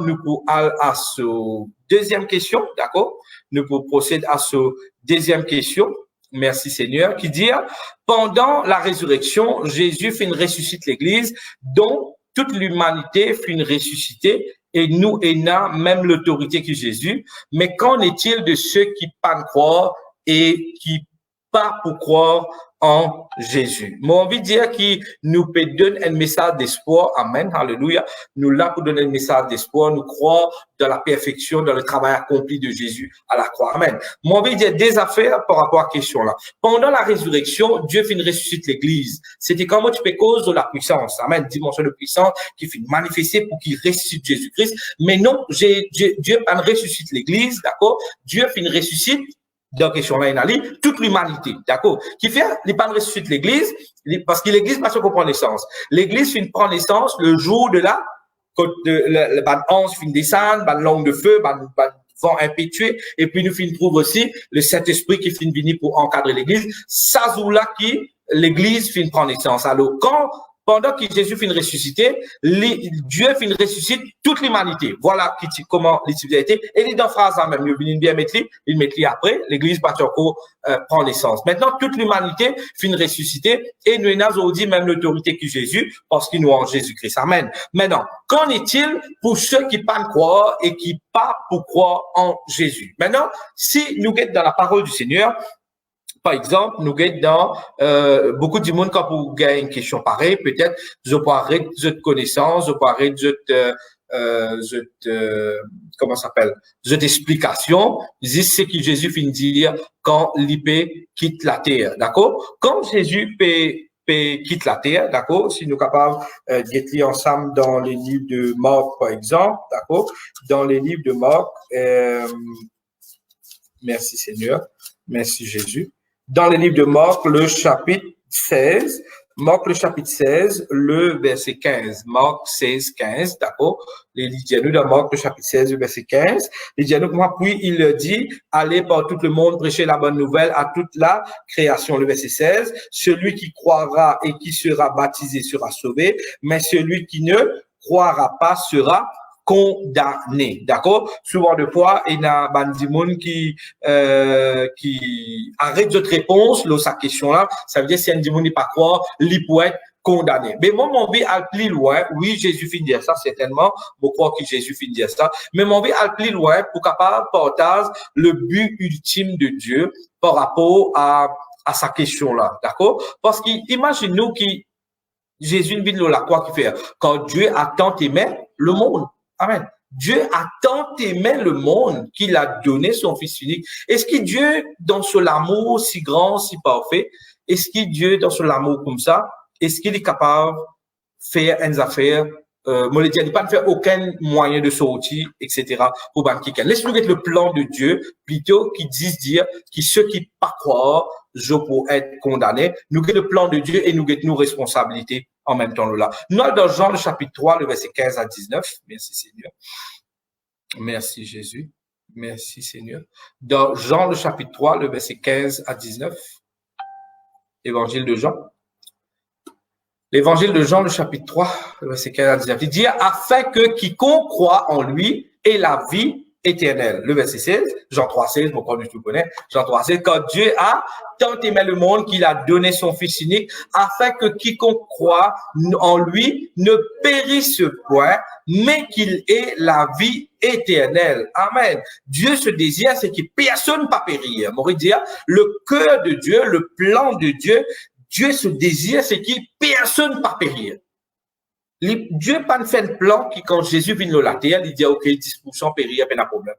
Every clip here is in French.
nous pouvons à ce deuxième question, d'accord? Nous pouvons procéder à ce deuxième question. Merci Seigneur, qui dit, pendant la résurrection, Jésus fait une ressuscite l'église, dont toute l'humanité fait une ressuscité, et nous ayons même l'autorité que Jésus. Mais qu'en est-il de ceux qui pas croire et qui pas pour croire en Jésus? Mon envie de dire qu'il nous peut donner un message d'espoir. Amen. Alléluia. Nous là pour donner un message d'espoir. Nous croire dans la perfection, dans le travail accompli de Jésus à la croix. Amen. Mon envie de dire des affaires par rapport à la question là. Pendant la résurrection, Dieu fait une ressuscite l'église. C'était comment tu peux cause de la puissance. Amen. Dimension de puissance qui fait manifester pour qu'il ressuscite Jésus-Christ. Mais non, Dieu pas ressuscite l'église. D'accord? Dieu fait une ressuscite dans question là, il a toute l'humanité, d'accord? Qui fait, il pas ressuscite l'église, parce que l'église, parce qu'on prend naissance. L'église finit prendre naissance le jour de la, quand le ange finit descendre, ban langue de feu, ban vent impétueux, et puis nous finit trouve aussi le Saint-Esprit qui finit venir pour encadrer l'église. Ça, là qui, l'église finit prendre naissance. Alors, pendant que Jésus finit ressusciter, Dieu finit ressusciter toute l'humanité. Voilà comment l'utilité. Et il est dans phrase même, il bien mettre il met après, l'église pas encore prend naissance. Maintenant, toute l'humanité finit ressusciter et nous avons dit même l'autorité que Jésus, parce qu'il nous en Jésus-Christ. Amen. Maintenant, qu'en est-il pour ceux qui pas croire et qui pas pour croire en Jésus? Maintenant, si nous sommes dans la parole du Seigneur, par exemple, nous sommes dans beaucoup de monde quand vous gagnez une question pareille, peut-être je parlerai de votre connaissance, je parlerai de comment ça s'appelle, cette explication. C'est ce que Jésus finit de dire quand l'IP quitte la terre, d'accord? Quand Jésus quitte la terre, d'accord? Si nous sommes capables d'être lire ensemble dans les livres de Marc, par exemple, d'accord? Dans les livres de Marc, merci Seigneur, merci Jésus. Dans le livre de Marc, le chapitre 16, le verset 15. Marc 16, 15, d'accord? Les nous dans Marc, le chapitre 16, le verset 15. Les nous, puis il dit, allez par tout le monde, prêcher la bonne nouvelle à toute la création. Le verset 16, celui qui croira et qui sera baptisé sera sauvé, mais celui qui ne croira pas sera condamné, d'accord? Souvent de fois, il y a des gens qui arrêtent de réponse là sa question là, ça veut dire si un démon n'est pas croire, il peut être condamné. Mais moi mon vie à plus loin, oui, Jésus finit dire ça certainement, je crois que Jésus finit dire ça, mais mon vie à plus loin pour capable partager le but ultime de Dieu par rapport à sa question là, d'accord? Parce qu'imagine nous qui Jésus vient de la croix qui fait quand Dieu a tant aimé le monde. Amen. Dieu a tant aimé le monde qu'il a donné son Fils unique. Est-ce que Dieu, dans son amour si grand, si parfait, est-ce que Dieu, dans son amour comme ça, est-ce qu'il est capable de faire une affaire, moi le dis, il n'a pas de faire aucun moyen de sortir, etc. pour ban quelqu'un. Laisse-nous mettre le plan de Dieu, plutôt qui disent dire que ceux qui pas croire, je peux être condamné. Nous avons le plan de Dieu et nous avons nos responsabilités en même temps là. Nous dans Jean le chapitre 3, le verset 15 à 19. Merci Seigneur. Merci Jésus. Merci Seigneur. Dans Jean le chapitre 3, le verset 15 à 19. Évangile de Jean. L'évangile de Jean, le chapitre 3, le verset 15 à 19. Il dit, afin que quiconque croit en lui ait la vie éternelle. Le verset 16, Jean 3, 16, mon corps tu connais, Jean 3, 16, quand Dieu a tant aimé le monde qu'il a donné son Fils unique, afin que quiconque croit en lui ne périsse point, mais qu'il ait la vie éternelle. Amen. Dieu se désire, c'est que personne ne pas périr. Moi, dire, le cœur de Dieu, le plan de Dieu, Dieu se désire, c'est que personne ne pas périr. Dieu pas fait un plan qui, quand Jésus vient de la terre, il dit, OK, 10% périr, pas de problème.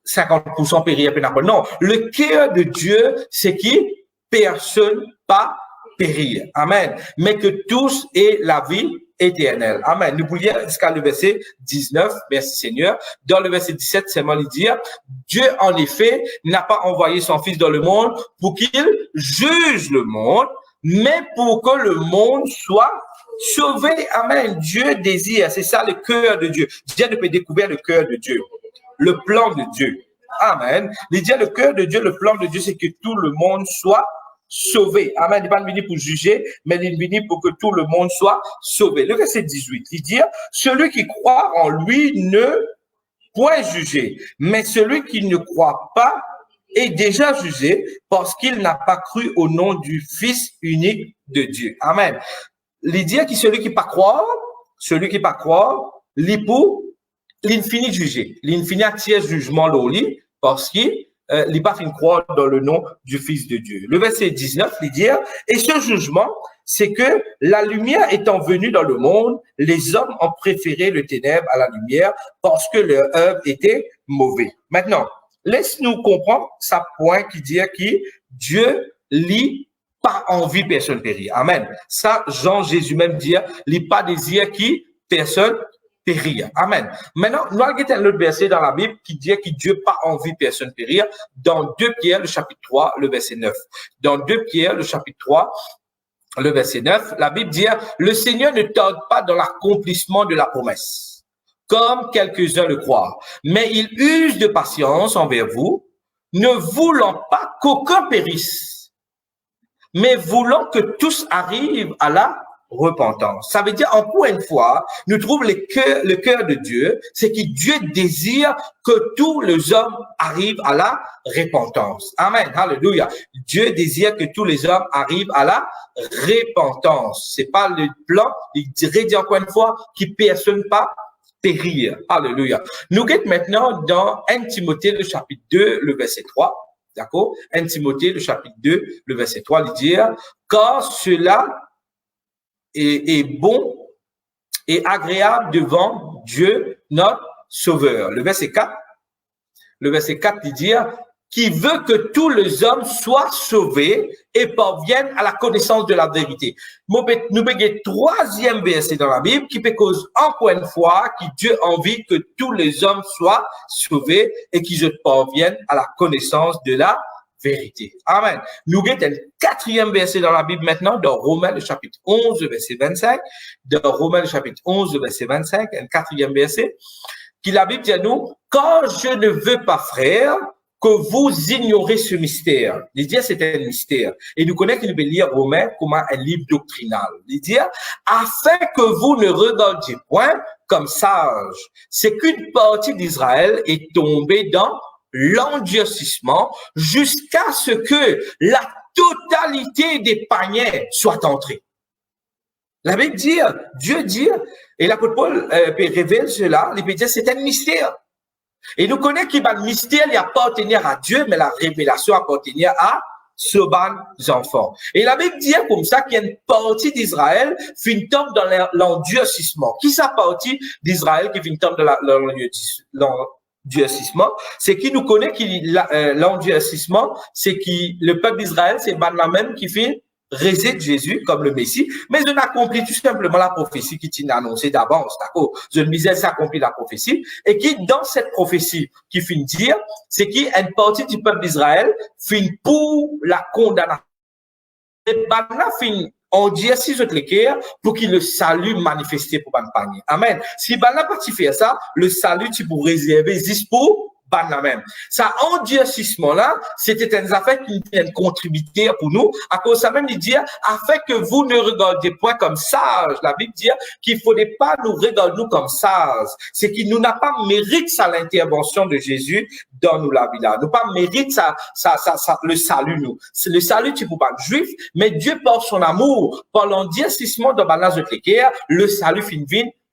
50% périr, pas de problème. Non, le cœur de Dieu, c'est qui personne pas périr. Amen. Mais que tous aient la vie éternelle. Amen. Nous pouvons lire jusqu'à le verset 19. Merci Seigneur. Dans le verset 17, c'est mal dire, Dieu, en effet, n'a pas envoyé son Fils dans le monde pour qu'il juge le monde, mais pour que le monde soit sauvé. Amen. Dieu désire. C'est ça le cœur de Dieu. Dieu peut découvrir le cœur de Dieu. Le plan de Dieu. Amen. Il dit le cœur de Dieu, le plan de Dieu, c'est que tout le monde soit sauver. Amen. Il n'est pas venu pour juger, mais il est venu pour que tout le monde soit sauvé. Le verset 18, il dit, celui qui croit en lui ne point jugé, mais celui qui ne croit pas est déjà jugé parce qu'il n'a pas cru au nom du Fils unique de Dieu. Amen. Il dit que celui qui pas croire, l'infini jugé, l'infini attire jugement l'oli parce qu'il n'est pas fin croire dans le nom du Fils de Dieu. Le verset 19, il dit, et ce jugement, c'est que la lumière étant venue dans le monde, les hommes ont préféré le ténèbre à la lumière parce que leur œuvre était mauvaise. Maintenant, laisse-nous comprendre ça point qui dit que Dieu lit pas envie personne périr. Amen. Ça, Jean Jésus même dit, lit pas désir qui personne périr. Amen. Maintenant, nous avons un autre verset dans la Bible qui dit que Dieu pas envie personne périr dans 2 Pierre, le chapitre 3, le verset 9. Dans 2 Pierre, le chapitre 3, le verset 9, la Bible dit, le Seigneur ne tarde pas dans l'accomplissement de la promesse, comme quelques-uns le croient, mais il use de patience envers vous, ne voulant pas qu'aucun périsse, mais voulant que tous arrivent à la repentance. Ça veut dire, encore une fois, nous trouvons le cœur de Dieu, c'est que Dieu désire que tous les hommes arrivent à la repentance. Amen. Alléluia. Dieu désire que tous les hommes arrivent à la repentance. C'est pas le plan, il dirait dire encore une fois, qui personne pas périr. Alléluia. Nous sommes maintenant dans 1 Timothée, le chapitre 2, le verset 3. D'accord? 1 Timothée, le chapitre 2, le verset 3, il dit, car cela est bon et agréable devant Dieu, notre Sauveur. Le verset 4, il dit, qui veut que tous les hommes soient sauvés et parviennent à la connaissance de la vérité. Nous avons le troisième verset dans la Bible qui peut cause encore une fois que Dieu a envie que tous les hommes soient sauvés et qu'ils parviennent à la connaissance de la vérité. Amen. Nous avons un quatrième verset dans la Bible maintenant, dans Romains le chapitre 11, verset 25. Dans Romains le chapitre 11, verset 25, un quatrième verset, qui la Bible dit à nous, quand je ne veux pas, frère, que vous ignorez ce mystère. Il dit, c'est un mystère. Et nous connaissons qu'il veut lire Romains comme un livre doctrinal. Il dit, afin que vous ne regardiez point comme sage, c'est qu'une partie d'Israël est tombée dans l'endurcissement jusqu'à ce que la totalité des païens soit entrée. La Bible dit, Dieu dit, et l'apôtre Paul révèle cela, il peut dire c'est un mystère. Et nous connaissons qu'il y a un mystère, il appartenait à Dieu, mais la révélation appartenait à ce enfants. Et la Bible dit comme ça qu'il y a une partie d'Israël qui tombe dans l'endurcissement. Qui sa partie d'Israël qui tombe dans l'endurcissement? C'est qui nous connaît l'endurcissement, c'est qui le peuple d'Israël, c'est la même qui fait réside Jésus comme le Messie, mais on accomplit tout simplement la prophétie qui t'est annoncée d'avance, d'accord? Je disais, ça accomplit la prophétie, et qui, dans cette prophétie, qui finit dire, c'est qui, une partie du peuple d'Israël, finit pour la condamnation. Et maintenant, finit, on dit, si je te l'écris, pour qu'il le salut manifesté pour panier. Amen. Si Bana pas faire ça, le salut, tu peux réserver juste pour la même. Ça endurcissement là, c'était une affaire qui vient contribuer pour nous. À cause ça même, il dit, afin que vous ne regardiez point comme sages. La Bible dit qu'il ne faudrait pas nous regarder nous comme sages. C'est qu'il nous n'a pas mérite ça l'intervention de Jésus dans nous la vie là. Nous pas mérite ça, le salut nous. C'est le salut tu peux pas juif, mais Dieu par son amour, par l'endurcissement de balance de l'équerre, le salut fin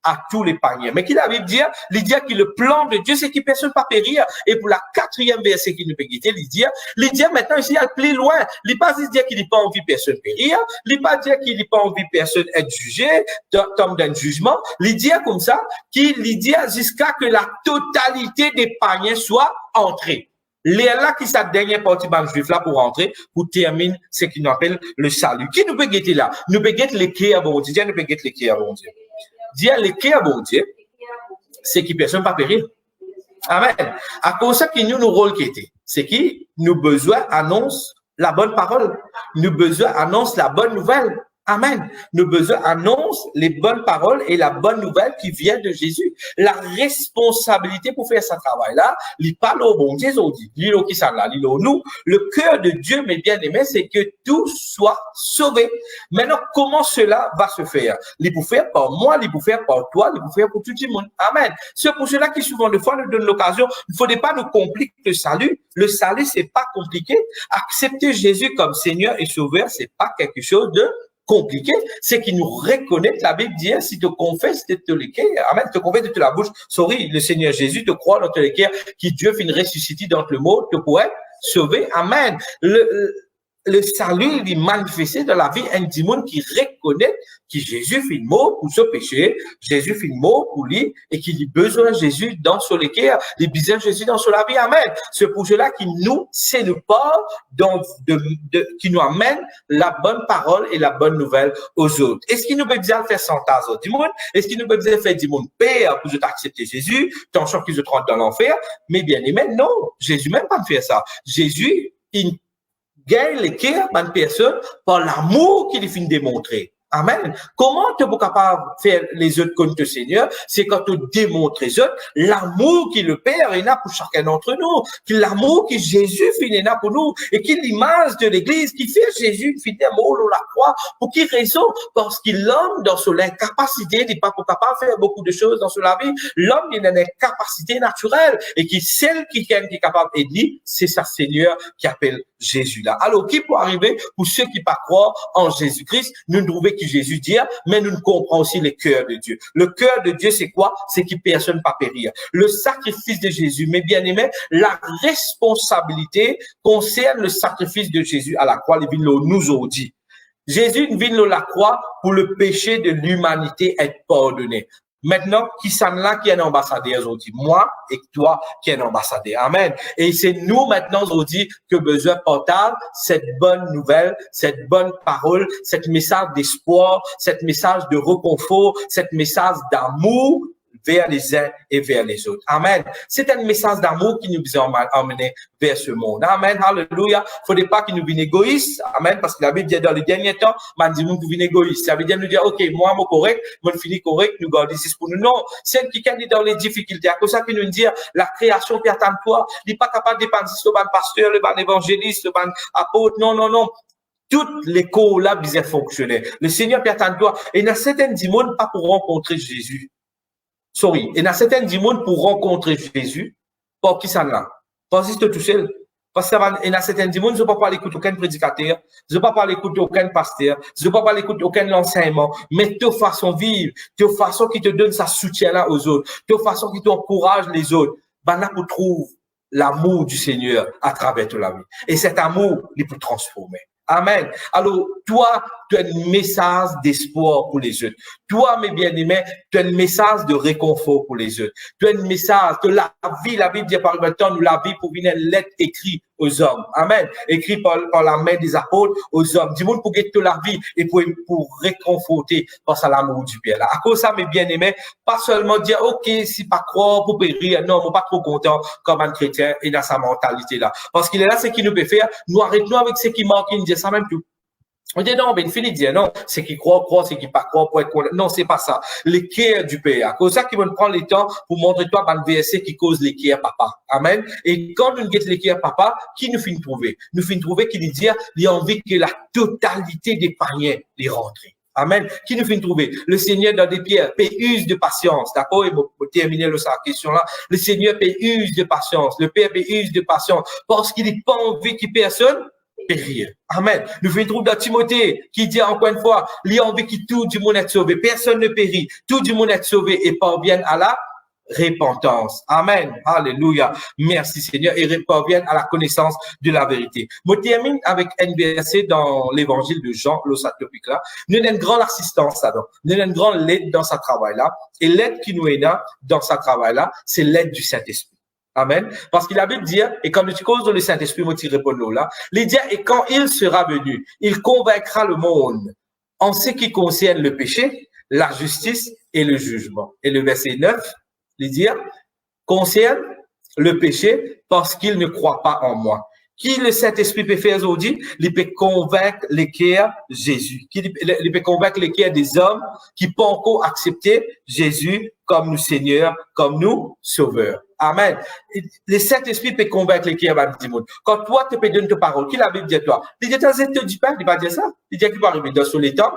à tous les païens. Mais qui la Bible dit, il dit que le plan de Dieu, c'est qu'il personne pas périr. Et pour la quatrième verset qui nous peut guider, il dit maintenant ici, il a plus loin. Il pas dire qu'il n'a pas envie personne périr. Il pas dire qu'il n'a pas envie personne être jugé, tombe d'un jugement. Il dit comme ça, qu'il dit jusqu'à que la totalité des païens soit entrée. Les là qui sa dernière partie ban juif là pour rentrer, pour terminer ce qu'on appelle le salut. Qui nous peut guetter là? Nous peut guetter les cœurs, bon Dieu. Nous peut guetter les cœurs, bon Dieu. Dire les cœurs, bon Dieu, c'est qui personne pas périr. Amen. À cause ça qui nous rôle qui était, c'est qui nous besoin annonce la bonne parole, nous besoin annonce la bonne nouvelle. Amen. Nos besoins annoncent les bonnes paroles et la bonne nouvelle qui vient de Jésus. La responsabilité pour faire ce travail-là, il parle au bon Dieu, dit, l'île qui s'en là, l'île nous. Le cœur de Dieu, mes bien-aimés, c'est que tout soit sauvé. Maintenant, comment cela va se faire? Il peut faire par moi, il peut faire par toi, il peut faire pour tout le monde. Amen. C'est pour cela qui souvent de fois nous donne l'occasion. Il ne faudrait pas nous compliquer le salut. Le salut, c'est pas compliqué. Accepter Jésus comme Seigneur et Sauveur, c'est pas quelque chose de compliqué, c'est qu'il nous reconnaît. La Bible dit, si tu confesses de te le cœur, amen, te confesses de toute la bouche, le Seigneur Jésus te croit dans le cœur, qui Dieu finit ressuscité dans le mot, te pourrait sauver. Amen. Le salut, il est manifesté dans la vie intime qui reconnaît que Jésus fait mot pour ce péché, Jésus fait mot pour lui et qu'il a besoin de Jésus dans son cœur, il a besoin de Jésus dans son vie. Amen. C'est pour cela qu'il nous, c'est le port qui nous amène la bonne parole et la bonne nouvelle aux autres. Est-ce qu'il nous peut bien faire sentir aux autres du monde? Est-ce qu'il nous peut bien faire du monde père pour accepter Jésus, tant sûr qu'ils se trouvent dans l'enfer? Mais bien aimé, non. Jésus même pas faire ça. Jésus, il gagne le cœur d'une personne par l'amour qu'il finit de démontrer. Amen. Comment tu es capable de faire les autres contre le Seigneur? C'est quand tu démontres les autres l'amour que le Père est là pour chacun d'entre nous, que l'amour que Jésus finit là pour nous, et qu'il l'image de l'Église qui fait Jésus finit mort sur la croix. Pour quelle raison? Parce que l'homme, dans son incapacité, n'est pas capable de faire beaucoup de choses dans sa vie. L'homme, il a une incapacité naturelle, et qui celle qui est capable d'aider, c'est sa Seigneur qui appelle Jésus là. Alors, qui peut arriver pour ceux qui pas croire en Jésus-Christ, nous trouver que Jésus dit, mais nous comprenons aussi le cœur de Dieu. Le cœur de Dieu, c'est quoi? C'est que personne pas périr. Le sacrifice de Jésus, mes bien-aimés, la responsabilité concerne le sacrifice de Jésus à la croix, il nous a dit. Jésus vient à la croix pour le péché de l'humanité être pardonné. Maintenant, qui s'en là qui est un ambassadeur aujourd'hui? Moi et toi qui est un ambassadeur. Amen. Et c'est nous maintenant aujourd'hui que besoin porter cette bonne nouvelle, cette bonne parole, cette message d'espoir, cette message de réconfort, cette message d'amour vers les uns et vers les autres. Amen. C'est un message d'amour qui nous a emmené vers ce monde. Amen. Alléluia. Faudrait pas qu'il nous vienne égoïste. Amen. Parce que la Bible dit dans les derniers temps, man dit, nous vienne égoïste. Ça veut dire nous dire, OK, moi, mon correct, mon fini correct, nous gardons ici pour nous. Non. Celle qui est dans les difficultés. À cause ça, qui nous dit, la création qui attend toi, il n'est pas capable de dépendre le ban pasteur, le ban évangéliste, le ban apôtre. Non, non, non. Toutes les corps là, bien fonctionner. Le Seigneur qui attend toi. Et il y a certaines démons pas pour rencontrer Jésus. Sorry. Et dans certaines démons pour rencontrer Jésus, pour qui ça là? Parce que tout seul. Parce que dans certaines démons, je ne peux pas l'écouter aucun prédicateur, je ne peux pas l'écouter aucun pasteur, je ne peux pas l'écouter aucun enseignement, mais de façon vive, de façon qui te donne sa soutien là aux autres, de façon qui t'encourage les autres. Ben là, pour trouver l'amour du Seigneur à travers toute la vie. Et cet amour, il peut transformer. Amen. Alors, toi, tu as un message d'espoir pour les autres. Toi, mes bien-aimés, tu as un message de réconfort pour les autres. Tu as un message de la Bible dit par le temps, nous la vie pour venir une lettre écrite aux hommes. Amen. Écrit par la main des apôtres aux hommes. Du monde pour guetter la vie et pour réconforter par l'amour du Père. Là. À cause de ça, mes bien-aimés, pas seulement dire, OK, si pas croire pour périr. Non, on pas trop content comme un chrétien et dans sa mentalité là. Parce qu'il est là, ce qu'il nous peut faire. Nous arrêtons avec ce qui manque, il dit ça même tout. On dit non, mais il finit de dire non, c'est qui croit, c'est qui pas croit pour être condamné. Non, c'est pas ça. L'équerre du Père. À cause de ça qu'ils vont prendre le temps pour montrer toi un verset qui cause l'équerre papa. Amen. Et quand nous guettons l'équerre papa, qui nous finit trouver? Nous finit trouver qu'il dit, il a envie que la totalité des païens les rentre. Amen. Qui nous finit trouver? Le Seigneur dans des pierres, use de patience. D'accord? Et pour terminer sa question là. Le Seigneur use de patience. Le Père use de patience. Parce qu'il n'a pas envie que personne périr. Amen. Nous faisons trouver dans Timothée qui dit encore une fois, il a envie que tout du monde est sauvé. Personne ne périt. Tout du monde est sauvé et parvienne à la repentance. Amen. Alléluia. Merci Seigneur. Et parvienne à la connaissance de la vérité. Je termine avec un verset dans l'évangile de Jean, le topic là. Nous avons une grande assistance là-dedans. Nous avons une grande aide dans ce travail là. Et l'aide qui nous est là, dans ce travail là, c'est l'aide du Saint-Esprit. Amen. Parce qu'il a Bible dit, et quand tu causes le Saint-Esprit, moi, tu réponds là, il dit, et quand il sera venu, il convaincra le monde en ce qui concerne le péché, la justice et le jugement. Et le verset 9, il dit, concerne le péché parce qu'il ne croit pas en moi. Qui le Saint-Esprit peut faire aujourd'hui? Il peut convaincre les cœurs Jésus. Il peut convaincre les cœurs des hommes qui peuvent encore accepter Jésus comme nous Seigneur, comme nous Sauveur. Amen. Le Saint-Esprit peut convaincre les cœurs du monde. Quand toi, tu peux donner ta parole, qui la Bible dit toi? Il dit, te dis pas, il va dire ça. Il dit qu'il va arriver dans le temps.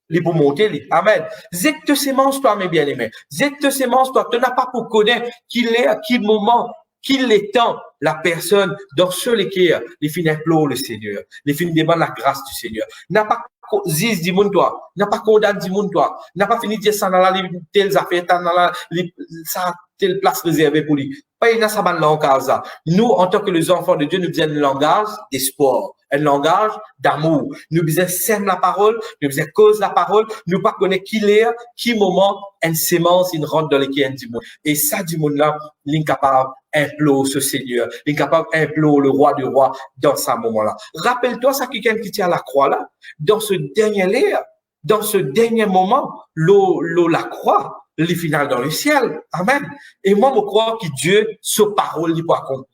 Les pour monter, amen. Zette sémence toi, mes bien-aimés. Zette sémence toi. Tu n'as pas pour connaître qu'il est à quel moment, qu'il est temps, la personne dans ce lesquels les fins implorent le Seigneur. Les fins demandent la grâce du Seigneur. N'a pas zis du monde toi. N'a pas condamné du monde toi. N'a pas fini de dire ça dans la telles affaires, dans la, ça, telle place réservée pour lui. Pas une ça langage. Nous, en tant que les enfants de Dieu, nous faisons un langage d'espoir, un langage d'amour. Nous faisons sème la parole, nous faisons cause la parole, nous pas connaître qui l'est, qui moment, une sémence, une rentre dans lesquels du monde. Et ça, du monde là, l'incapable implore ce Seigneur, l'incapable implore le roi du roi dans ce moment-là. Rappelle-toi ça, quelqu'un qui tient à la croix là, dans ce dernier l'air, dans ce dernier moment, la croix, les finales dans le ciel. Amen. Et moi, je crois que Dieu, sa parole, il peut accomplir.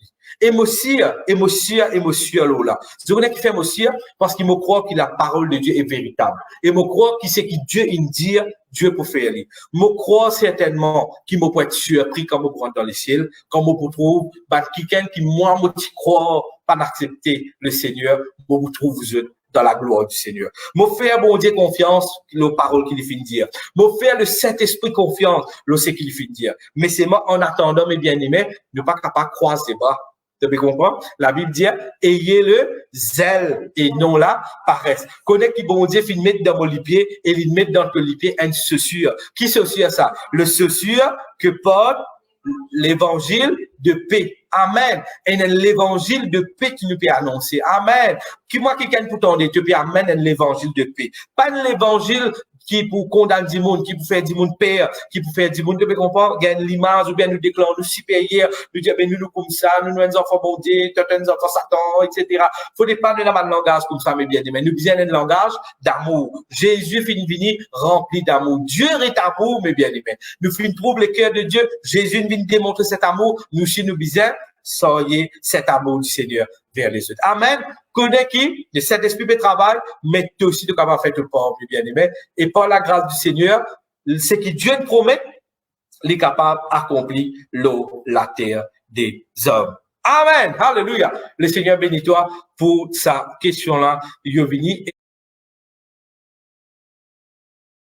Et moi aussi, là. Je connais qui fait moi aussi, parce qu'il me croit que la parole de Dieu est véritable. Et me croit qu'il sait que Dieu, il dit, Dieu peut faire. Me crois certainement qu'il me peut être surpris quand me prend dans le ciel, quand me trouve, quelqu'un qui, moi, me croit pas d'accepter le Seigneur, me trouve vous êtes dans la gloire du Seigneur. Me faire bon Dieu confiance, nos paroles qu'il finit de dire. Me faire le Saint-Esprit confiance, le c'est qu'il finit de dire. Mais c'est moi, en attendant, mes bien-aimés, ne pas capable de croiser les bras. Tu peux comprendre? La Bible dit, ayez le zèle et non la paresse. Connais qui bon Dieu finit mettre dans mon lipier et il met dans le lipier une chaussure. Qui chaussure ça? Le chaussure que porte l'évangile de paix. Amen. Et l'évangile de paix qui nous peut annoncer. Amen. Qui moi quelqu'un pour t'en dire, tu peux amener l'évangile de paix. Pas l'évangile qui pour condamner du monde, qui pour faire du monde père, qui pour faire du monde, tu peux comprendre, gagne l'image, ou bien nous déclarons nous supérieurs, nous dire, ben nous comme ça, nous sommes enfants bon Dieu, nous enfants Satan, etc. Faut pas de un langage comme ça, mais bien dit, mais nous besoin d'un langage d'amour. Jésus finit venir rempli d'amour. Dieu est amour, mais bien aimé. Nous finissons trouver le cœur de Dieu. Jésus vient démontrer cet amour. Nous, si nous besoin, soyez cet amour du Seigneur vers les autres. Amen. Connais qui, le Saint-Esprit peut travailler, mais tu aussi de capable faire tout le temps, bien aimé. Et par la grâce du Seigneur, ce que Dieu nous promet, il est capable d'accomplir l'eau, la terre des hommes. Amen. Alléluia. Le Seigneur bénit toi pour sa question-là. Il est venu.